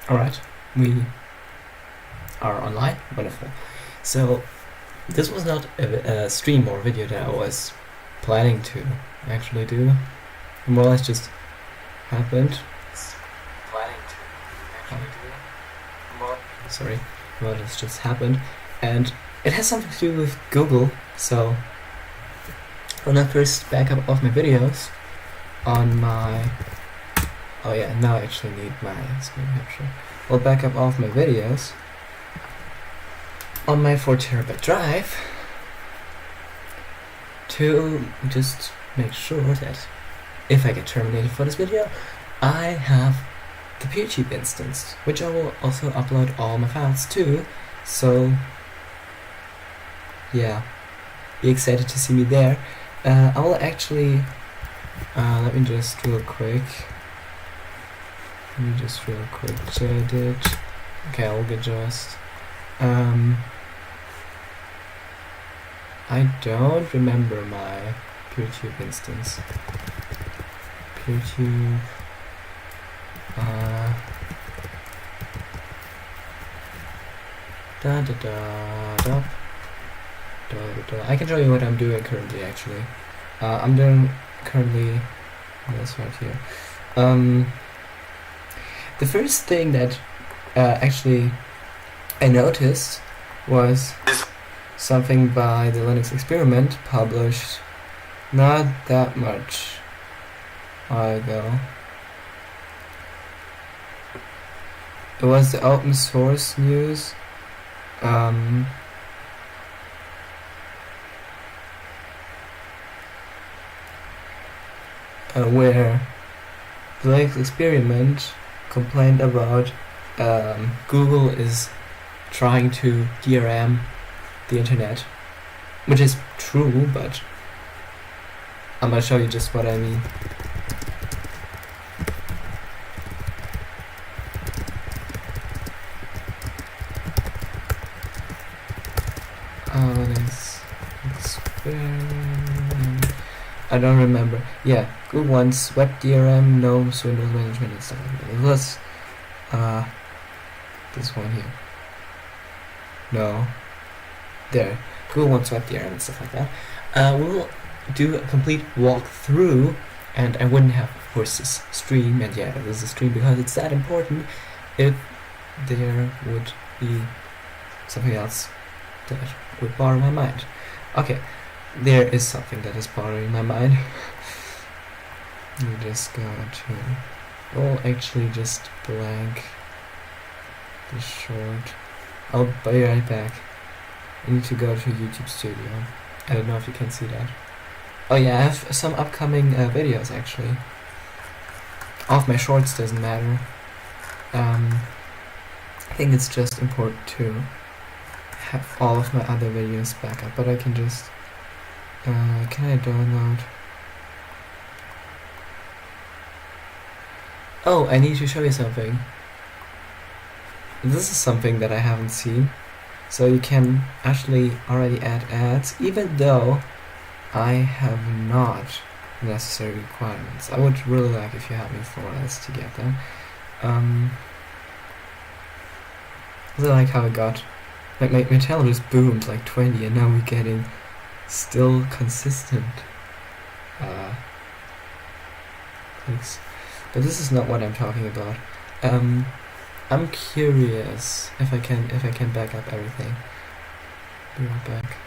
Alright, we are online. Wonderful. So, this was not a stream or video that I was planning to actually do. It more or less just happened. Sorry, more or less just happened. And it has something to do with Google. So, when I first back up all my videos on my... Oh yeah, now I actually need my screen capture. I'll back up all of my videos on my 4TB drive to just make sure that if I get terminated for this video, I have the peertube instance, which I will also upload all my files to. So yeah, be excited to see me there. I will actually let me just real quick edit. Okay, I'll get just I don't remember my peertube instance. Peertube I can show you what I'm doing currently actually. I'm doing currently this right here. The first thing that actually I noticed was something by the Linux Experiment, published not that much while ago. It was the open source news. Where the Linux Experiment complained about Google is trying to DRM the internet, which is true, but I'm gonna show you just what I mean. I don't remember. Yeah, Google wants web DRM, gnomes, Windows management, and stuff like that. It was this one here. No, there. Google wants web DRM and stuff like that. We'll do a complete walkthrough, and I wouldn't have, of course, this stream. And yeah, this is a stream because it's that important. If there would be something else that would bother my mind. Okay. There is something that is bothering my mind. Let me just go to... Oh, actually just blank the short. I'll be right back. I need to go to YouTube Studio. I don't know if you can see that. Oh yeah, I have some upcoming videos actually. All of my shorts doesn't matter. I think it's just important to have all of my other videos back up, but I can just... can I download? Oh, I need to show you something. This is something that I haven't seen. So you can actually already add ads, even though I have not the necessary requirements. I would really like if you help me for us to get them. I really like how it got, like my channel just boomed like 20, and now we're getting still consistent clicks. But this is not what I'm talking about. I'm curious if I can back up everything. Be right back.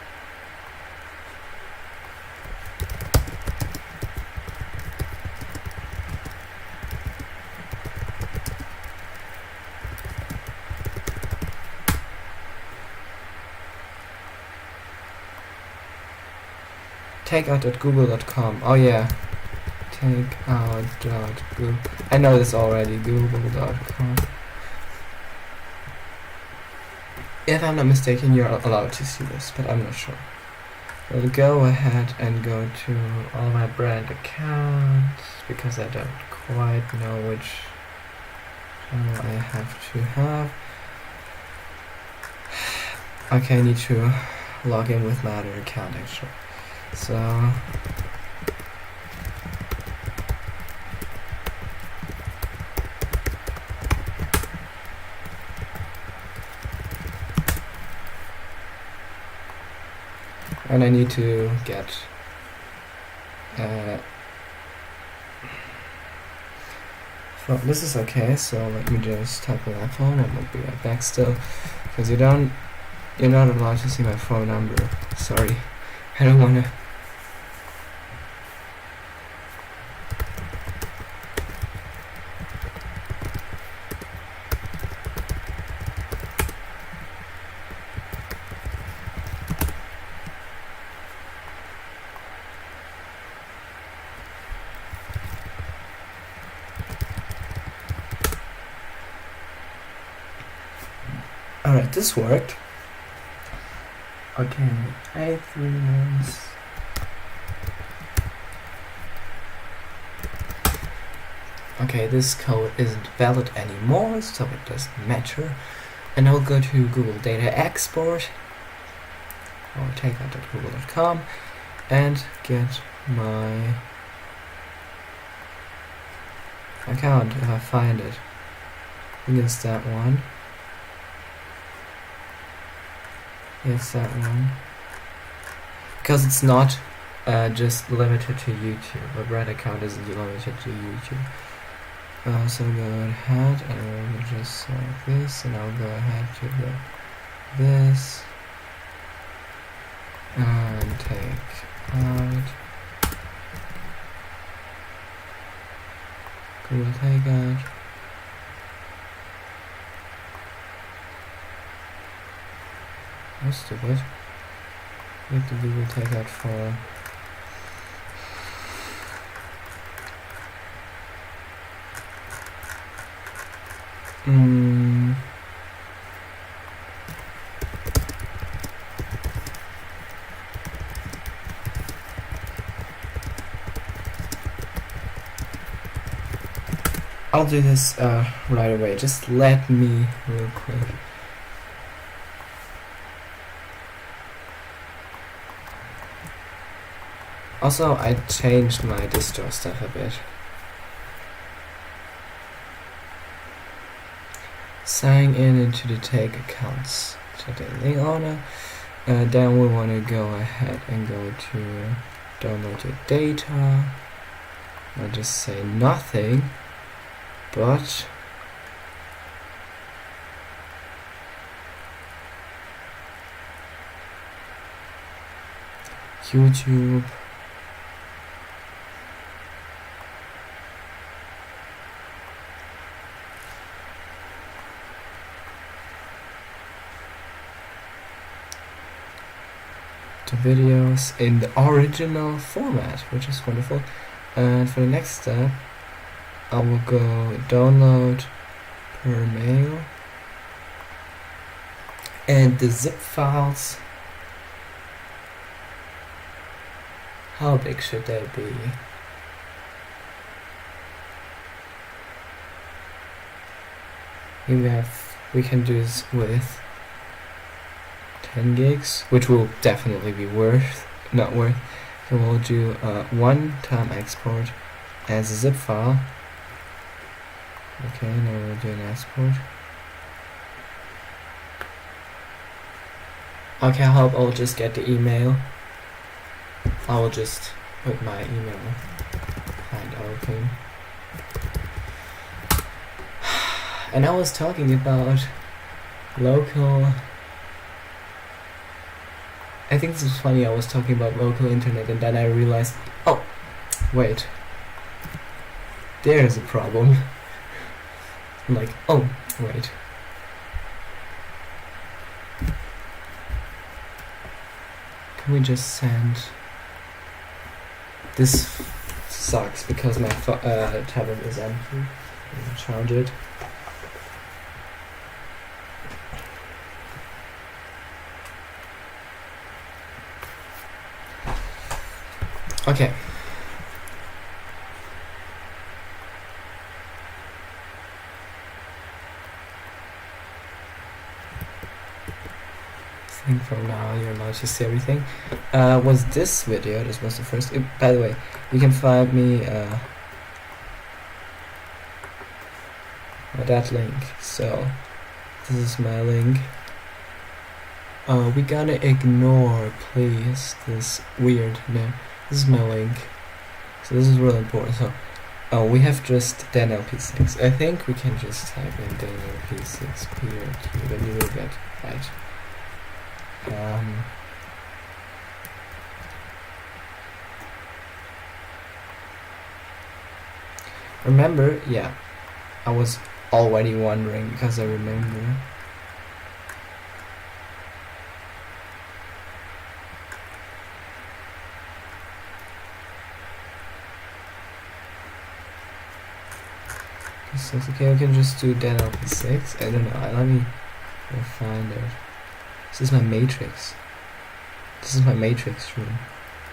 Takeout.google.com. Oh yeah. Takeout.google. I know this already. Google.com. If I'm not mistaken, you're allowed to see this, but I'm not sure. I'll go ahead and go to all my brand accounts because I don't quite know which channel I have to have. Okay, I need to log in with my other account actually. So and I need to get this is okay, so let me just type in my phone and I'll be right back still, because you're not allowed to see my phone number. Sorry, I don't wanna. Alright, this worked. Okay, 831. Okay, this code isn't valid anymore, so it doesn't matter. And I'll go to Google Data Export or takeout.google.com and get my account if I find it. I think it's that one. Yes, that one. Because it's not just limited to YouTube. A Brand account isn't limited to YouTube. So go ahead and we'll just select this, and I'll go ahead to this and take out Google Takeout. That's stupid. What did Google Takeout for? I'll do this right away. Just let me real quick. Also, I changed my distro stuff a bit. Sign in into the take accounts. So the link owner. Then we want to go ahead and go to download your data. I'll just say nothing, but YouTube. The videos in the original format, which is wonderful. And for the next step, I will go download per mail, and the zip files. How big should they be? We can do this with 10 gigs, which will definitely be not worth. So we'll do one-time export as a zip file. Okay, now we'll do an export. Okay, I hope I'll just get the email. I will just put my email and open. And I was talking about local. I think this is funny. I was talking about local internet, and then I realized, oh, wait, there's a problem. I'm like, oh, wait. Can we just send? This sucks because my tablet is empty. I'll charge it. Okay. I think from now you're allowed to see everything. Was this video? This was the first. By the way, you can find me at that link. So this is my link. We gotta ignore, please, this weird name. This is my link. So this is really important. So, we have just DanLP 6. I think we can just type in DanLP 6 peertube and you will get right. Remember, yeah, I was already wondering because I remember. Okay, we can just do DanLP 6. I don't know. Let me find it. This is my matrix. This is my matrix room.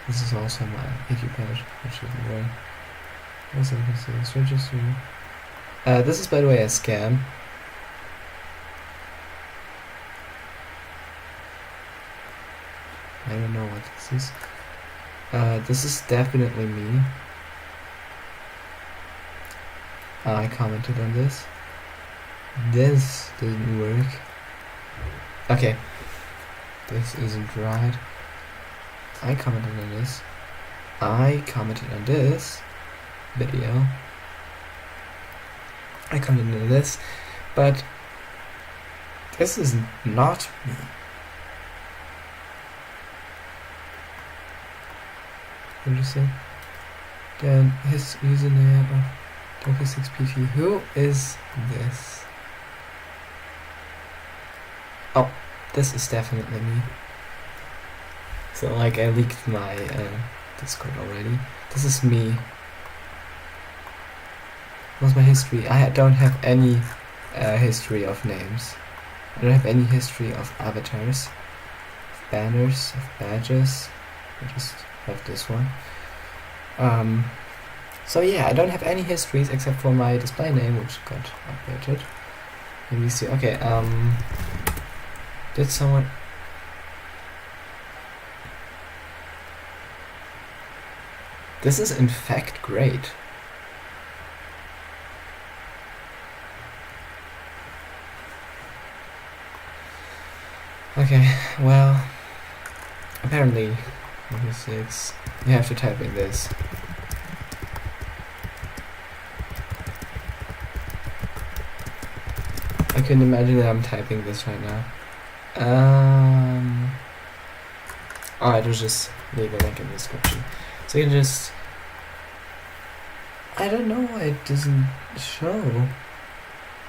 This is also my wiki page, which is right. Also, you can see this register. This is, by the way, a scam. I don't know what this is. This is definitely me. I commented on this. This didn't work. Okay. This isn't right. I commented on this. I commented on this video. I commented on this. But this is not me. Interesting. Then his username of DanLP6PT. Who is this? Oh, this is definitely me. So like I leaked my Discord already. This is me. What's my history? I don't have any history of names. I don't have any history of avatars, of banners, of badges. I just have this one. So yeah, I don't have any histories except for my display name, which got updated. Let me see. Okay, did someone... This is in fact great. Okay, well, apparently, number 6, you have to type in this. I couldn't imagine that I'm typing this right now. Alright, we'll just leave a link in the description. So you can just... I don't know why it doesn't show.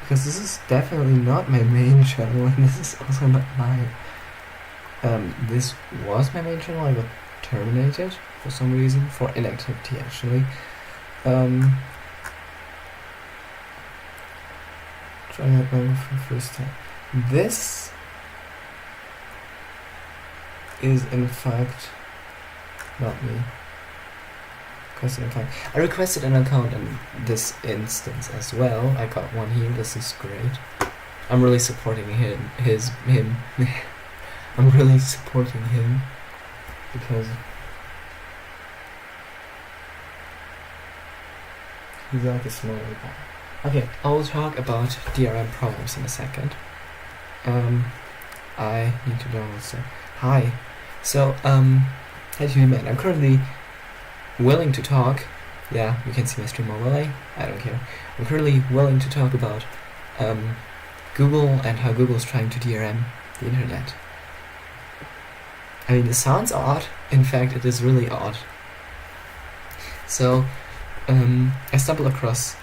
Because this is definitely not my main channel, and this is also not my... this was my main channel. I got terminated for some reason, for inactivity actually. Trying that one for the first time. This is in fact not me. I requested an account in this instance as well. I got one here. This is great. I'm really supporting him. I'm really supporting him because he's like a small guy. Okay, I'll talk about DRM problems in a second. I need to download stuff. Hi. So, hi to you, man. I'm currently willing to talk. Yeah, you can see my stream overlay. I don't care. I'm currently willing to talk about Google and how Google is trying to DRM the internet. I mean, it sounds odd. In fact, it is really odd. So, I stumbled across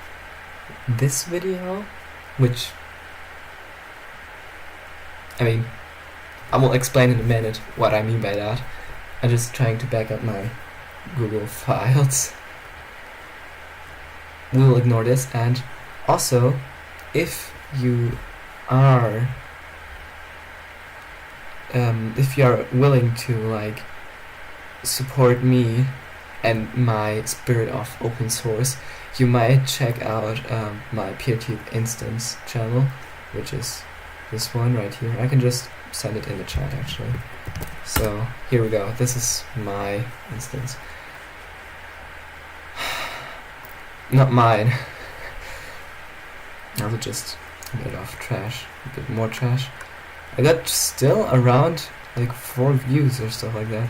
this video, which, I mean, I will explain in a minute what I mean by that. I'm just trying to back up my Google files. We will ignore this, and also, if you are willing to like support me and my spirit of open source, you might check out my peertube instance channel, which is this one right here. I can just send it in the chat actually. So here we go. This is my instance. Not mine. Also just a bit of trash, a bit more trash. I got still around like 4 views or stuff like that.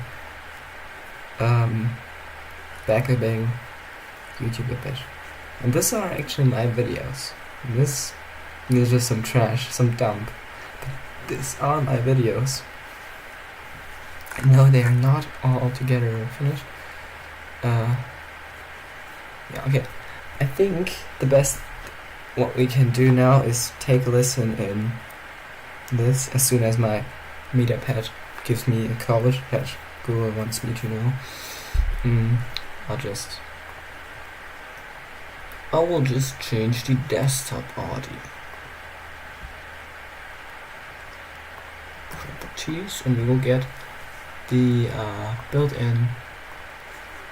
Backupping YouTube a bit. And these are actually my videos. This is just some trash, some dump. But these are my videos. No, they are not all together finished. Yeah, okay. I think the best what we can do now is take a listen in this as soon as my media pad gives me a code that Google wants me to know. I will just change the desktop audio. Properties, and we will get the built-in,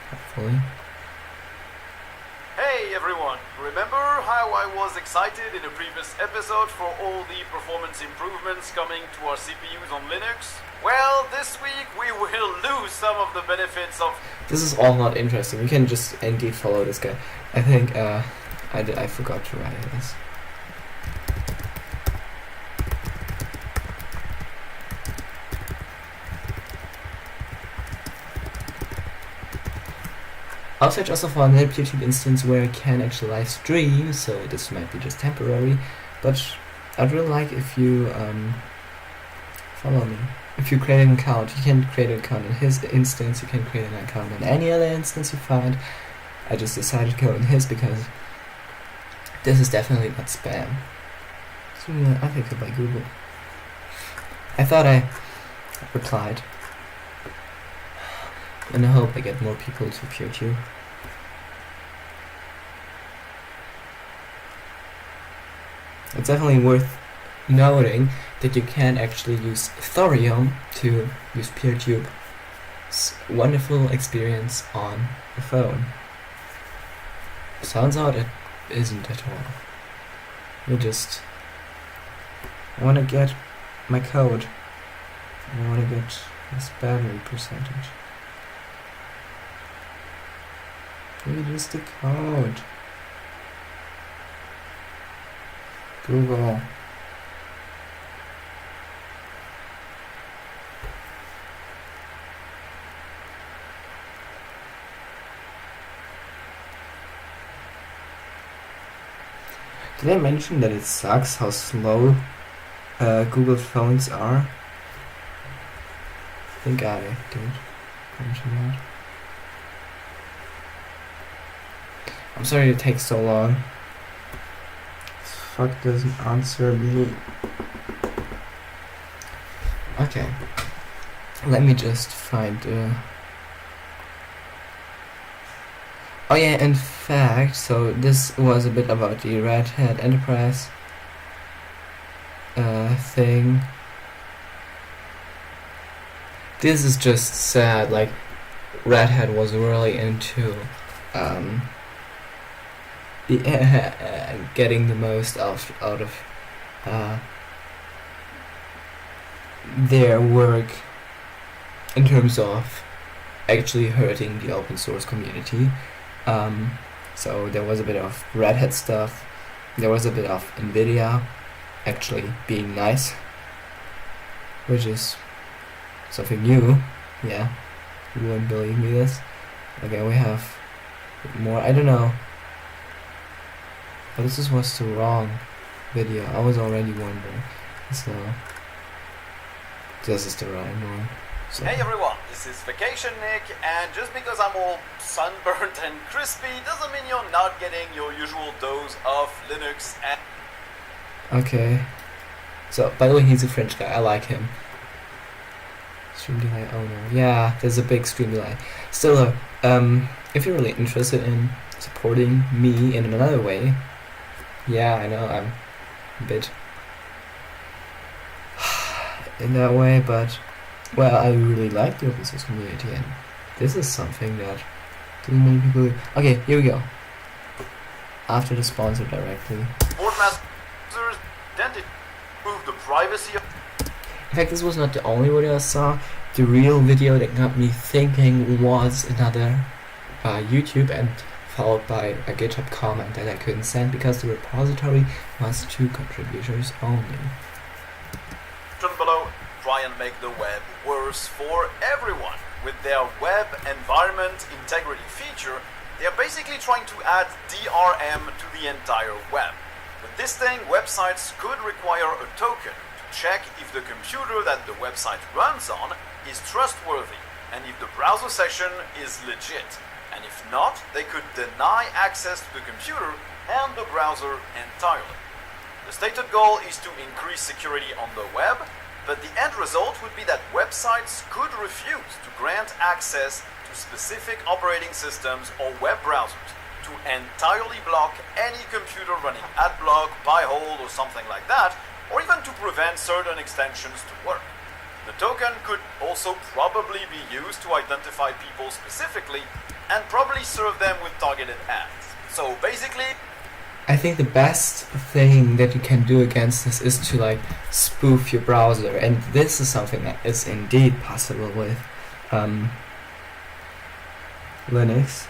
hopefully. Hey everyone, remember how I was excited in the previous episode for all the performance improvements coming to our CPUs on Linux? Well, this week we will lose some of the benefits of... This is all not interesting. We can just indeed follow this guy. I think I forgot to write this. I'll search also for another peertube instance where I can actually live stream, so this might be just temporary, but I'd really like if you follow me. If you create an account, you can create an account in his instance, you can create an account in any other instance you find. I just decided to go in his because this is definitely not spam. It's really unethical by Google. I thought I replied. And I hope I get more people to peertube. It's definitely worth noting that you can actually use Thorium to use peertube. It's a wonderful experience on the phone. Sounds odd, it isn't at all. I want to get my code. I want to get this battery percentage. Read just the code. Google. Did I mention that it sucks how slow Google phones are? I think I did mention that. I'm sorry it takes so long. This fuck doesn't answer me. Okay. Let me just find Oh yeah, in fact, so this was a bit about the Red Hat Enterprise thing. This is just sad, like Red Hat was really into getting the most out of their work in terms of actually hurting the open source community. So there was a bit of Red Hat stuff, there was a bit of NVIDIA actually being nice, which is something new. Yeah, you wouldn't believe me this. Okay, we have more, I don't know. But this was the wrong video. I was already wondering. So this is the right one. So. Hey everyone, this is Vacation Nick, and just because I'm all sunburnt and crispy doesn't mean you're not getting your usual dose of Linux and... Okay. So, by the way, he's a French guy. I like him. Stream delay owner. Yeah, there's a big stream delay. Still, if you're really interested in supporting me in another way, yeah, I know I'm a bit in that way, but well, I really like the open source community, and this is something that too many people do. Okay, here we go. After the sponsor directly. Boardmasters then to improve the privacy of... In fact, this was not the only video I saw. The real video that got me thinking was another YouTube, and followed by a GitHub comment that I couldn't send because the repository was 2 contributors only. below and make the web worse for everyone. With their web environment integrity feature, they are basically trying to add DRM to the entire web. With this thing, websites could require a token to check if the computer that the website runs on is trustworthy and if the browser session is legit. And if not, they could deny access to the computer and the browser entirely. The stated goal is to increase security on the web, but the end result would be that websites could refuse to grant access to specific operating systems or web browsers, to entirely block any computer running Adblock, Pi-hole or something like that, or even to prevent certain extensions to work. The token could also probably be used to identify people specifically and probably serve them with targeted ads. So basically, I think the best thing that you can do against this is to like spoof your browser, and this is something that is indeed possible with Linux.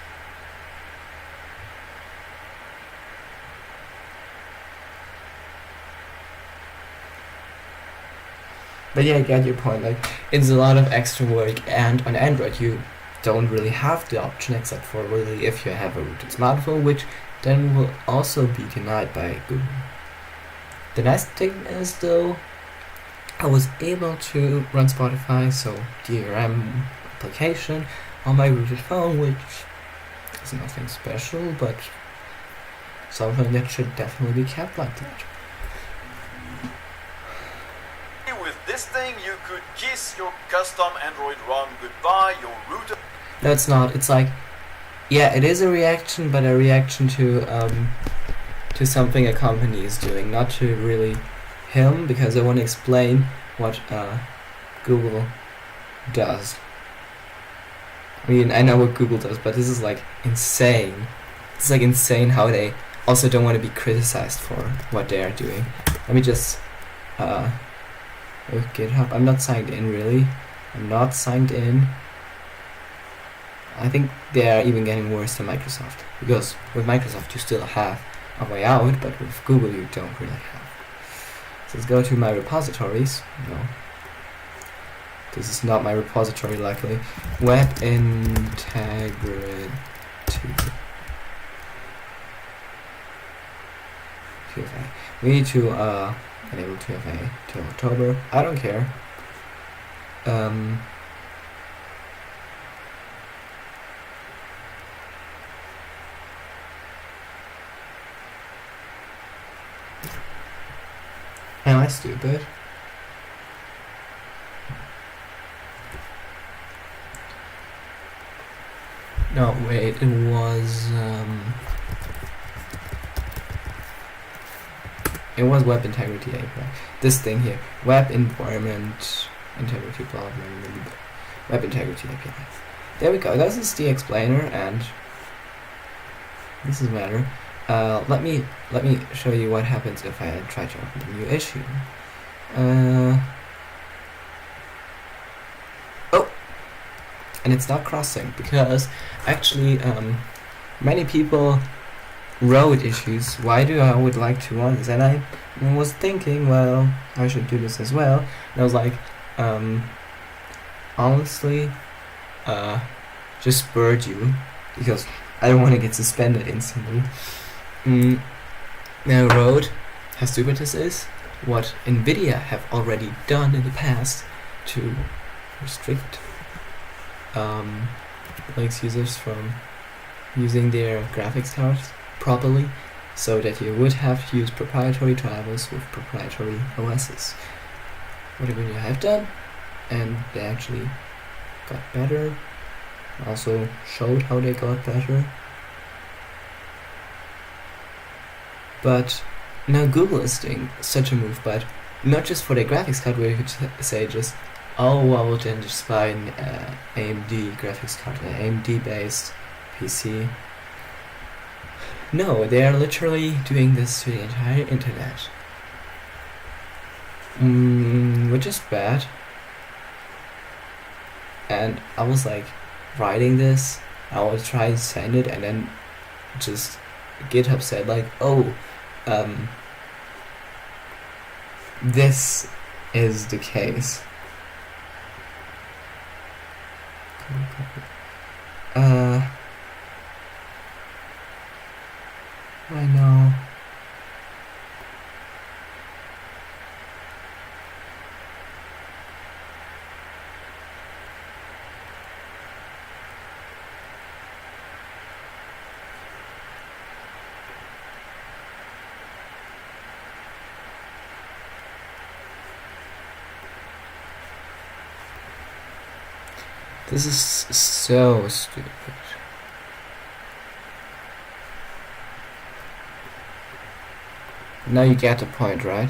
But yeah, I get your point. Like, it's a lot of extra work, and on Android you don't really have the option except for really if you have a rooted smartphone, which then will also be denied by Google. The nice thing is though, I was able to run Spotify, so DRM application, on my rooted phone, which is nothing special, but something that should definitely be kept like that. with this thing you could kiss your custom Android ROM goodbye, your router. No, it's not. It's like, yeah, it is a reaction, but a reaction to something a company is doing, not to really him, because I want to explain what Google does. I mean, I know what Google does, but this is like insane. It's like insane how they also don't want to be criticized for what they are doing. Let me just with GitHub. I'm not signed in, really. I'm not signed in. I think they are even getting worse than Microsoft, because with Microsoft you still have a way out, but with Google you don't really have. So let's go to my repositories. No, this is not my repository, luckily. Web integrity. TFA. We need to enable TFA till October. I don't care. Am I stupid? No, wait, it was Web Integrity API. This thing here, Web Environment Integrity, blah blah blah. Web Integrity API. There we go. This is the explainer, and this is matter. Let me show you what happens if I try to open the new issue. Oh, and it's not crossing because actually many people wrote issues. Why do I would like to run this? And I was thinking, well, I should do this as well. And I was like, honestly, just spurred you because I don't want to get suspended instantly. Now, wrote how stupid this is, what NVIDIA have already done in the past to restrict Linux users from using their graphics cards properly, so that you would have to use proprietary drivers with proprietary OSs. What NVIDIA have done, and they actually got better, also showed how they got better. But now Google is doing such a move, but not just for their graphics card, where you could say just, oh well, then just buy an AMD graphics card, an AMD based PC. No, they are literally doing this to the entire internet, which is bad. And I was like writing this, I was trying to send it, and then just GitHub said like, oh, this is the case. I know. This is so stupid. Now you get the point, right?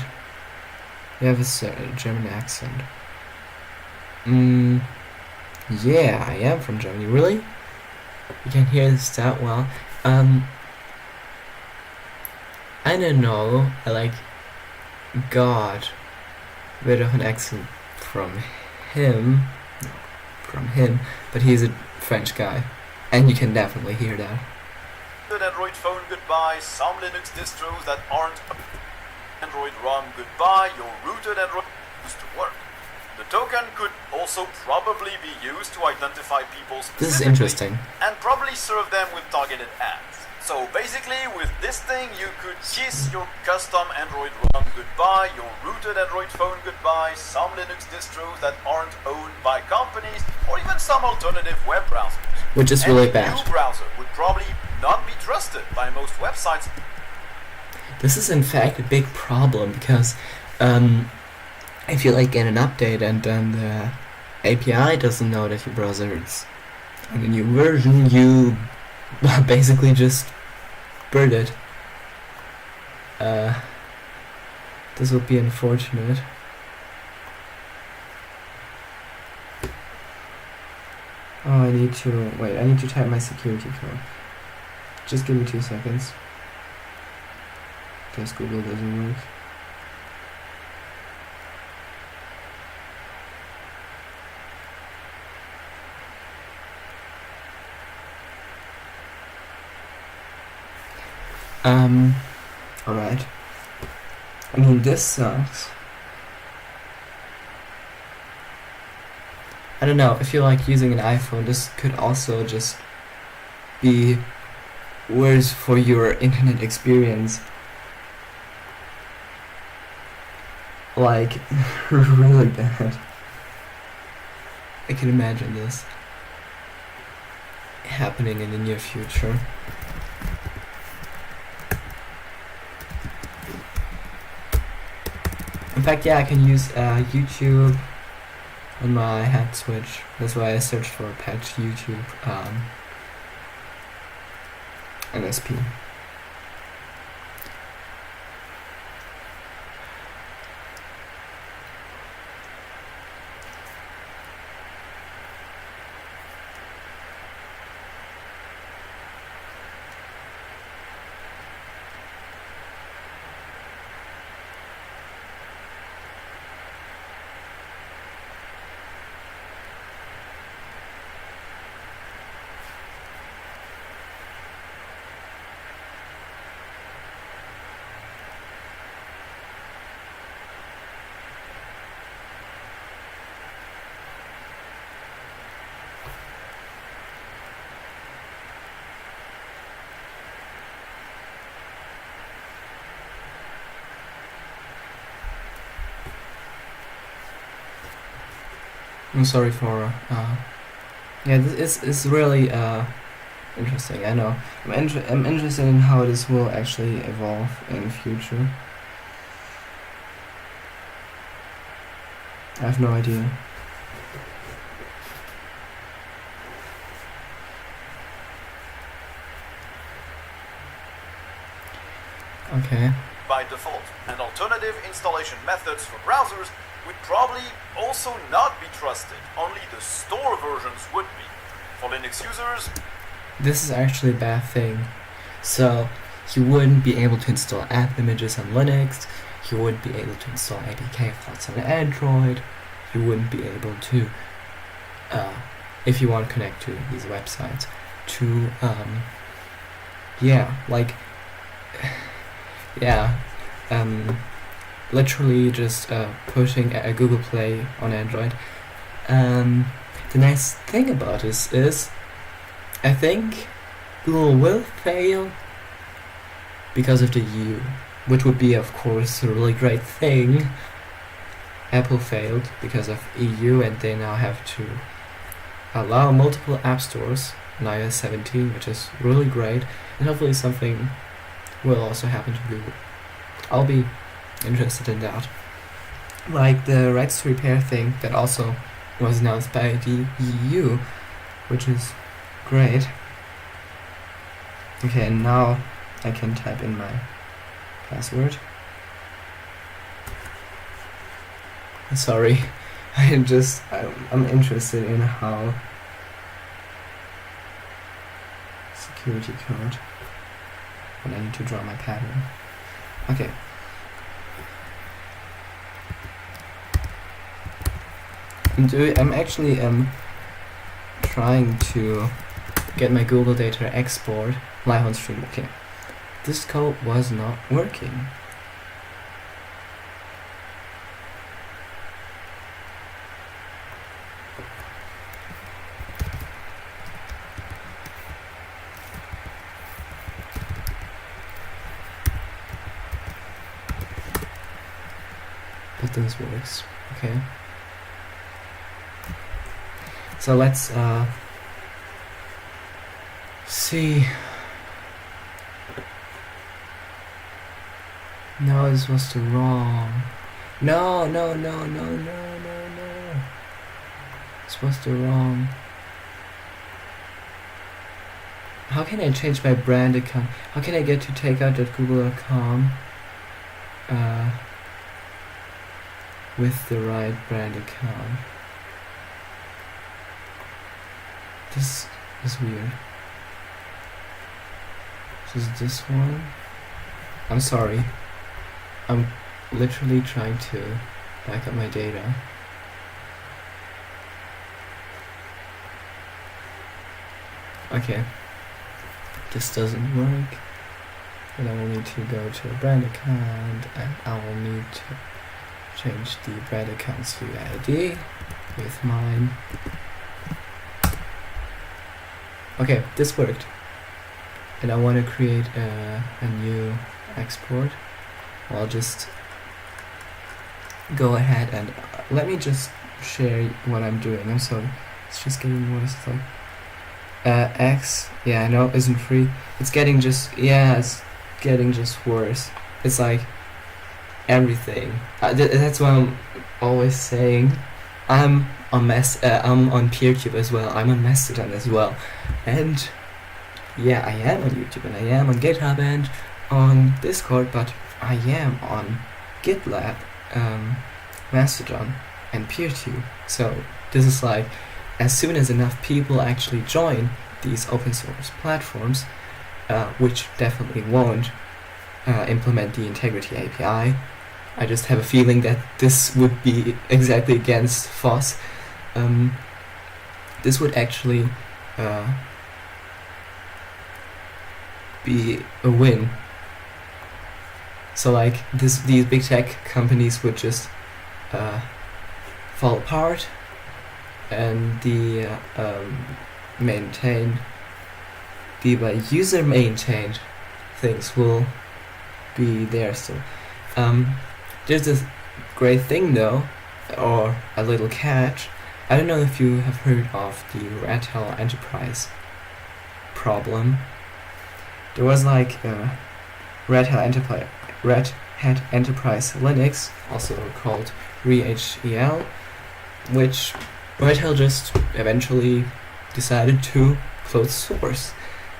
You have a German accent. Yeah, I am from Germany. Really? You can hear this that well. I don't know. I got rid of an accent from him. But he's a French guy, and you can definitely hear that. Android phone goodbye, some Linux distros that aren't Android ROM goodbye, your rooted Android used to work. The token could also probably be used to identify people specifically. This is interesting. And probably serve them with targeted ads. So basically, with this thing, you could kiss your custom Android ROM goodbye, your rooted Android phone goodbye, some Linux distros that aren't owned by companies, or even some alternative web browsers. Which is really bad. Any new browser would probably not be trusted by most websites. This is in fact a big problem because if you get an update and then the API doesn't know that your browser is on a new version, you basically just burn it. This would be unfortunate. Oh, I need to type my security code. Just give me 2 seconds. Guess Google doesn't work. Alright. I mean, this sucks. I don't know, if you like using an iPhone, this could also just be worse for your internet experience. Really bad. I can imagine this happening in the near future. In fact, yeah, I can use YouTube on my hat switch. That's why I searched for patch YouTube NSP. I'm sorry for yeah, this is really interesting. I know. I'm interested in how this will actually evolve in the future. I have no idea. Okay. By default, and alternative installation methods for browsers would probably also not be trusted. Only the store versions would be. For Linux users, this is actually a bad thing. So you wouldn't be able to install app images on Linux. You wouldn't be able to install APK files on Android. You wouldn't be able to, if you want to connect to these websites, to literally just pushing a Google Play on Android. the nice thing about this is, I think Google will fail because of the EU, which would be, of course, a really great thing. Apple failed because of EU, and they now have to allow multiple app stores in iOS 17, which is really great, and hopefully something will also happen to Google. I'll be interested in that. Like the rights to repair thing that also was announced by the EU, which is great. Okay, and now I can type in my password. Sorry, I'm interested in how security code, and I need to draw my pattern. Okay. I'm actually trying to get my Google data export live on stream. Okay, this code was not working. But this works. Okay. So let's see. No, this was the wrong. No. This was the wrong. How can I change my brand account? How can I get to takeout.google.com with the right brand account? This is weird. Is this one? I'm sorry. I'm literally trying to back up my data. Okay. This doesn't work. And I will need to go to a brand account, and I will need to change the brand account's UID with mine. Okay, this worked. And I want to create a new export. I'll just go ahead and let me just share what I'm doing. I'm sorry, it's just getting worse. It's like X, yeah, I know, isn't free. It's getting just worse. It's like everything. That's why I'm always saying I'm on peertube as well. I'm on Mastodon as well, and yeah, I am on YouTube and I am on GitHub and on Discord, but I am on GitLab, Mastodon, and peertube. So this is like, as soon as enough people actually join these open source platforms, which definitely won't implement the integrity API. I just have a feeling that this would be exactly against FOSS. This would actually be a win. So like these big tech companies would just fall apart, and the user maintained things will be there still. There's this great thing though, or a little catch. I don't know if you have heard of the Red Hat Enterprise problem. There was like Red Hat Enterprise Linux, also called RHEL, which Red Hat just eventually decided to close source,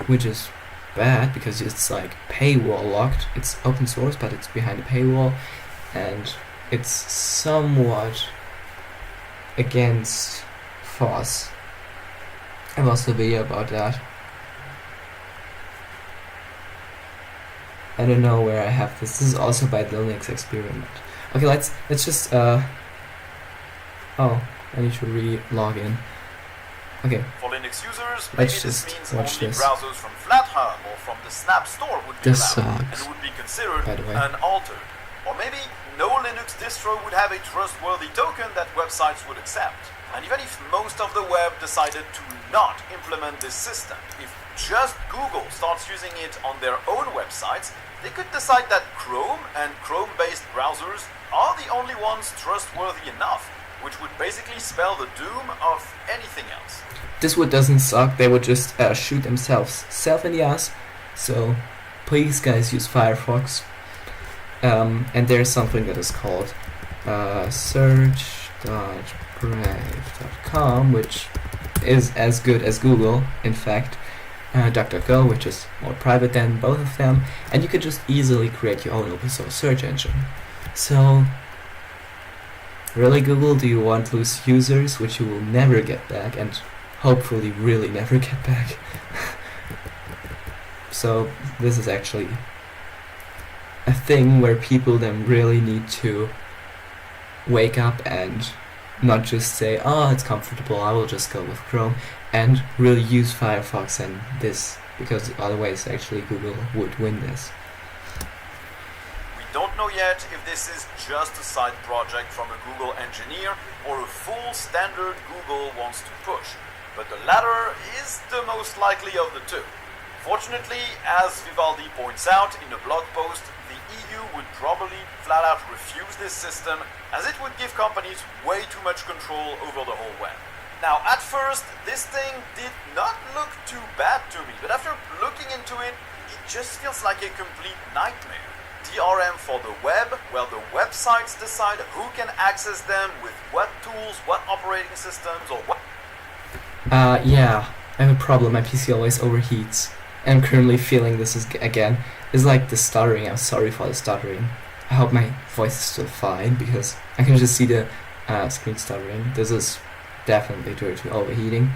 which is bad because it's like paywall locked. It's open source, but it's behind a paywall, and it's somewhat against FOSS. I have also a video about that. I don't know where I have this. This is also by the Linux Experiment. Okay, let's just oh, I need to re-log in. Okay. For Linux users, maybe Let's this just means watch only this. browsers from FlatHub or from the Snap Store would be This allowed, and sucks, would be considered by the way. unaltered. Or maybe no Linux distro would have a trustworthy token that websites would accept. And even if most of the web decided to not implement this system, if just Google starts using it on their own websites, they could decide that Chrome and Chrome-based browsers are the only ones trustworthy enough, which would basically spell the doom of anything else. This doesn't suck. They would just shoot themselves in the ass. So please, guys, use Firefox. And there's something that is called search.brave.com, which is as good as Google, in fact. DuckDuckGo, which is more private than both of them, and you can just easily create your own open source search engine. So, really, Google, do you want to lose users, which you will never get back, and hopefully really never get back? So, this is actually a thing where people then really need to wake up and not just say, oh, it's comfortable, I will just go with Chrome, and really use Firefox and this, because otherwise actually Google would win this. We don't know yet if this is just a side project from a Google engineer or a full standard Google wants to push, but the latter is the most likely of the two. Fortunately, as Vivaldi points out in a blog post, the EU would probably flat out refuse this system, as it would give companies way too much control over the whole web. Now, at first, this thing did not look too bad to me, but after looking into it, it just feels like a complete nightmare. DRM for the web, well, the websites decide who can access them with what tools, what operating systems, or what... Yeah, I have a problem. My PC always overheats. I'm currently feeling this again. It's like the stuttering. I'm sorry for the stuttering. I hope my voice is still fine, because I can just see the screen stuttering. This is definitely due to overheating.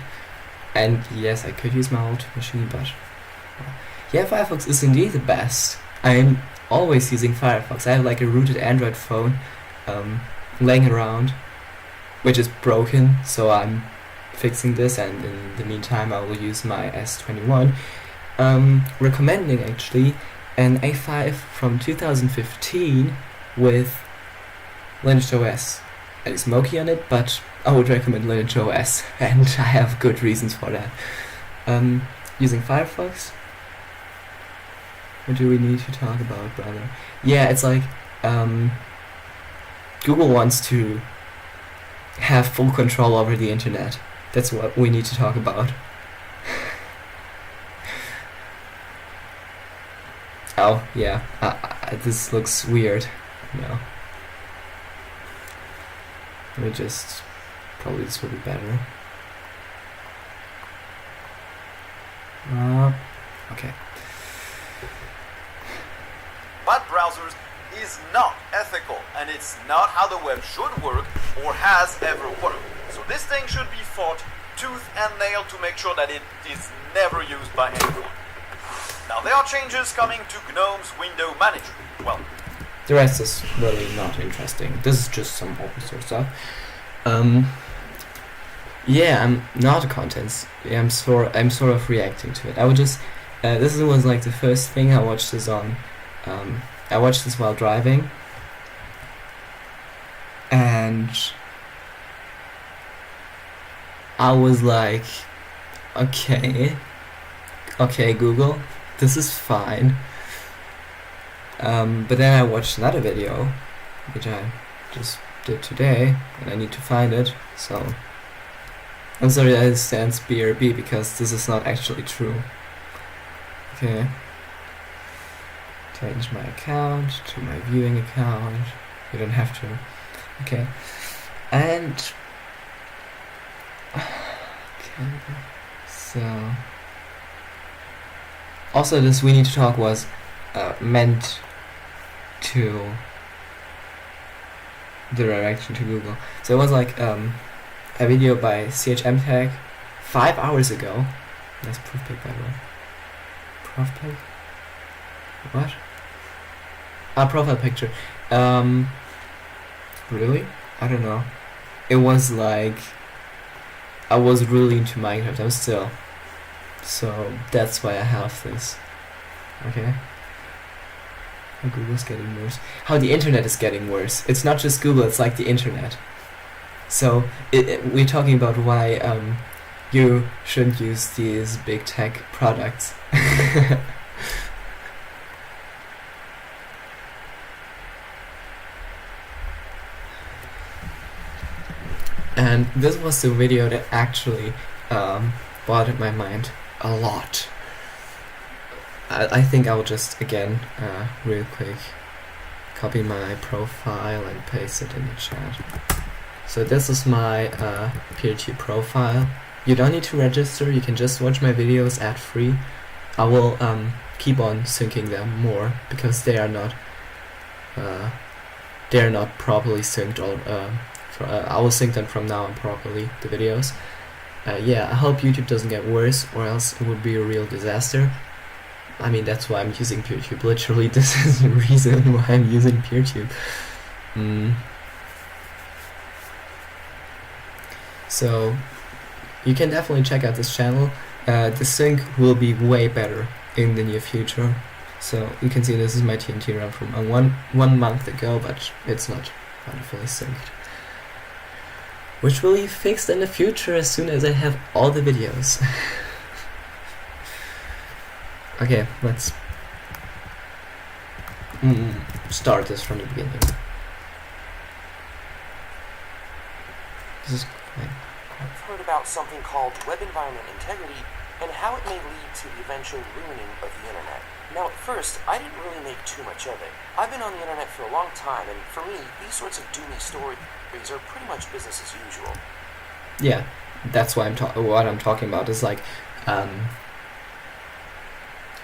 And yes, I could use my old machine, but yeah, Firefox is indeed the best. I'm always using Firefox. I have like a rooted Android phone laying around, which is broken, so I'm fixing this, and in the meantime I will use my S21. Recommending actually an A5 from 2015 with Lineage OS. It's smoky on it, but I would recommend Lineage OS, and I have good reasons for that. Using Firefox. What do we need to talk about, brother? Yeah, it's like Google wants to have full control over the internet. That's what we need to talk about. Oh, yeah, this looks weird. No. Let me just... Probably this will be better. Okay. Bad browsers is not ethical, and it's not how the web should work or has ever worked. So this thing should be fought tooth and nail to make sure that it is never used by anyone. Now there are changes coming to GNOME's window manager. Well, the rest is really not interesting. This is just some open source stuff. Yeah, I'm not a contents. I'm sort of reacting to it. I would just this was like the first thing I watched this on. I watched this while driving, and I was like, okay, Google, this is fine. But then I watched another video, which I just did today, and I need to find it, so I'm sorry that it stands BRB, because this is not actually true. Okay. Change my account to my viewing account. You don't have to. Okay. And... okay. So... also this We Need to Talk was meant to the direction to Google. So it was like a video by CHMTag 5 hours ago. That's proof pic, by the way. Prof pic? What? Profile picture. Really? I don't know. It was like I was really into Minecraft. I'm still. So that's why I have this. Okay. How Google's getting worse. How the internet is getting worse. It's not just Google, it's like the internet. So we're talking about why you shouldn't use these big tech products. And this was the video that actually bothered my mind a lot. I think I'll just, again, real quick, copy my profile and paste it in the chat. So this is my peertube profile. You don't need to register, you can just watch my videos ad-free. I will keep on syncing them more, because they are not properly synced, or I will sync them from now on properly, the videos. Yeah, I hope YouTube doesn't get worse, or else it would be a real disaster. I mean, that's why I'm using peertube. Literally, this is the reason why I'm using peertube. So, you can definitely check out this channel. The sync will be way better in the near future. So, you can see this is my TNT run from one month ago, but it's not fully synced. Which will be fixed in the future as soon as I have all the videos. Okay, let's start this from the beginning. This is fine. I've heard about something called web environment integrity and how it may lead to the eventual ruining of the internet. Now, at first, I didn't really make too much of it. I've been on the internet for a long time, and for me, these sorts of doomy stories are pretty much business as usual. Yeah, that's why what I'm talking about is like,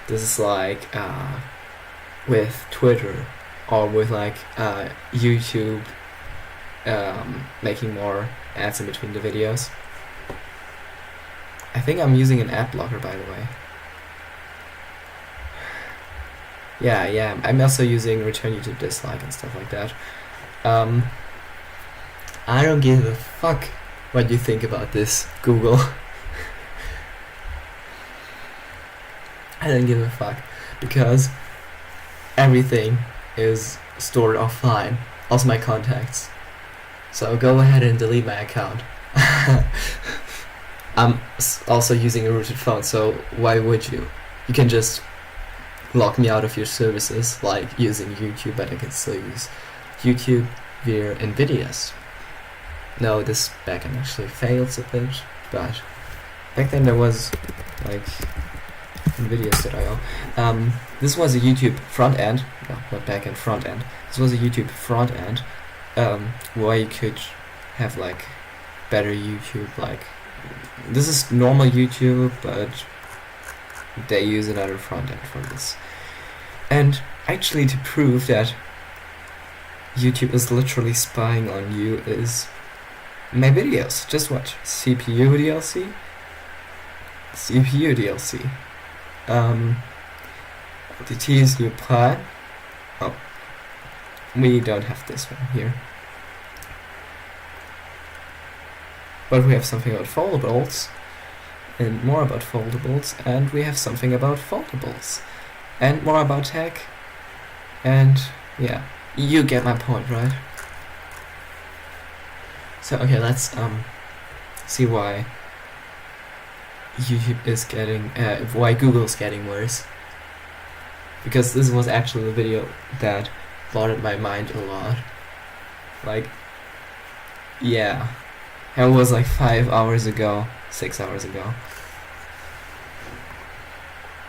this is like with Twitter or with like YouTube making more ads in between the videos. I think I'm using an ad blocker, by the way. Yeah, I'm also using return YouTube dislike and stuff like that. I don't give a fuck what you think about this, Google. I don't give a fuck, because everything is stored offline, also my contacts. So go ahead and delete my account. I'm also using a rooted phone, so why would you? You can just lock me out of your services, like using YouTube, but I can still use YouTube via NVIDIA's. No, this backend actually fails a bit, but back then there was like NVIDIA's.io. This was a YouTube front end, no, not backend, front end. This was a YouTube front end, where you could have like better YouTube, like this is normal YouTube, but they use another front end for this. And actually, to prove that YouTube is literally spying on you is my videos. Just watch. CPU DLC. CPU DLC. The TSU plan. Oh, we don't have this one here. But we have something about foldables, and more about foldables, and we have something about foldables, and more about tech, and yeah, you get my point, right? So okay, let's see why YouTube is getting, why Google's getting worse. Because this was actually the video that bothered my mind a lot. Like, yeah. It was like 5 hours ago, 6 hours ago.